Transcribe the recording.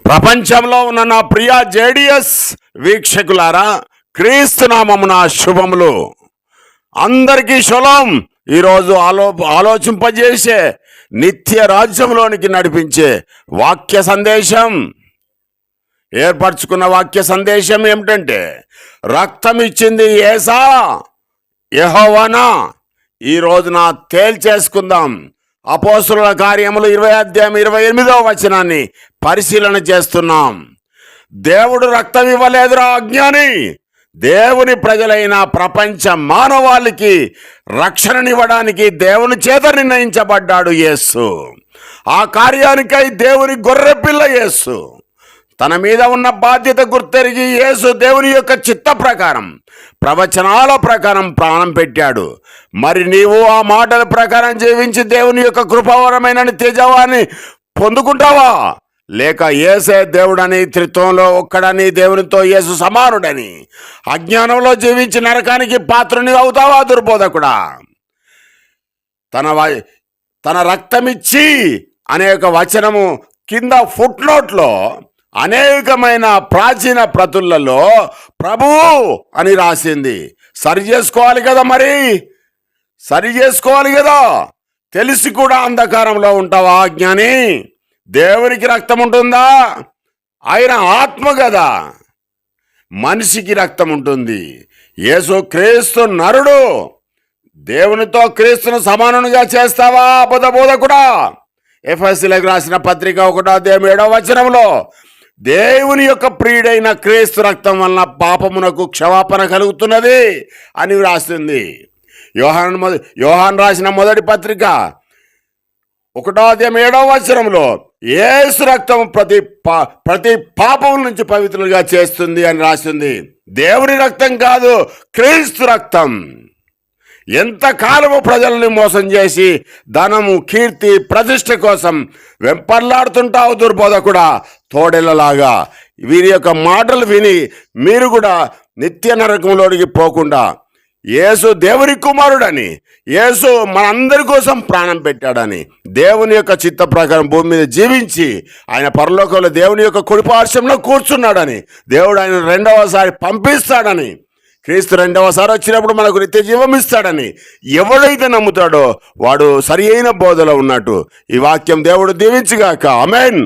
ప్రపంచంలో ఉన్న నా ప్రియ జేడిఎస్ వీక్షకులారా, క్రీస్తు నామమున శుభములు. అందరికీ శుభం. ఈరోజు ఆలోచింపజేసే నిత్య రాజ్యంలోనికి నడిపించే వాక్య సందేశం, ఏర్పరచుకున్న వాక్య సందేశం ఏమిటంటే, రక్తం ఇచ్చింది యేసా యెహోవానా? ఈ రోజున తేల్చేసుకుందాం. అపోస్తుల కార్యములు 20:28 పరిశీలన చేస్తున్నాం. దేవుడు రక్తం ఇవ్వలేదురా అజ్ఞాని. దేవుని ప్రజలైన ప్రపంచ మానవాళికి రక్షణనివ్వడానికి దేవుని చేత నిర్ణయించబడ్డాడు యేసు. ఆ కార్యానికై దేవుని గొర్రెపిల్ల యేసు. తన మీద ఉన్న బాధ్యత గుర్తెరిగి యేసు దేవుని యొక్క చిత్త ప్రకారం, ప్రవచనాల ప్రకారం ప్రాణం పెట్టాడు. మరి నీవు ఆ మాటల ప్రకారం జీవించి దేవుని యొక్క కృపావరమైన నిత్యజీవాన్ని పొందుకుంటావా? లేక యేసే దేవుడని, త్రిత్వంలో ఒక్కడని, దేవునితో యేసు సమానుడని అజ్ఞానంలో జీవించి నరకానికి పాత్రుని అవుతావా దుర్బోధకుడా? తన రక్తమిచ్చి అనేక వచనము కింద ఫుట్ నోట్లో అనేకమైన ప్రాచీన ప్రతులలో ప్రభువు అని రాసింది. సరి చేసుకోవాలి కదా, మరి సరి చేసుకోవాలి కదా. తెలిసి కూడా అంధకారంలో ఉంటావా జ్ఞాని? దేవునికి రక్తం ఉంటుందా? ఆయన ఆత్మ కదా, మనిషికి రక్తం ఉంటుంది. యేసు క్రీస్తు నరుడు. దేవునితో క్రీస్తును సమానునిగా చేస్తావా అబద్ధ బోధకుడా? ఎఫెసీయులకు రాసిన పత్రిక 1:7 దేవుని యొక్క ప్రియుడైన క్రీస్తు రక్తం వలన పాపమునకు క్షమాపణ కలుగుతున్నది అని రాస్తుంది. యోహాను రాసిన మొదటి పత్రిక 1:7 యేసు రక్తం ప్రతి పాపం నుంచి పవిత్రులుగా చేస్తుంది అని రాస్తుంది. దేవుని రక్తం కాదు, క్రీస్తు రక్తం. ఎంతకాలము ప్రజల్ని మోసం చేసి ధనము, కీర్తి, ప్రతిష్ట కోసం వెంపర్లాడుతుంటావు దుర్బోధకుడా, తోడేళ్లలాగా. వీరి యొక్క మాటలు విని మీరు కూడా నిత్య నరకంలోనికి పోకుండా, యేసు దేవుని కుమారుడని, యేసు మనందరి కోసం ప్రాణం పెట్టాడని, దేవుని యొక్క చిత్త ప్రకారం భూమి మీద జీవించి ఆయన పరలోకంలో దేవుని యొక్క కుడిపార్శ్వంలో కూర్చున్నాడని, దేవుడు ఆయన రెండవసారి పంపిస్తాడని, క్రీస్తు రెండవసారి వచ్చినప్పుడు మనకు నిత్య జీవం ఇస్తాడని ఎవడైతే నమ్ముతాడో వాడు సరి అయిన బోధలో ఉన్నట్టు. ఈ వాక్యం దేవుడు దీవించుగాక. ఆమేన్.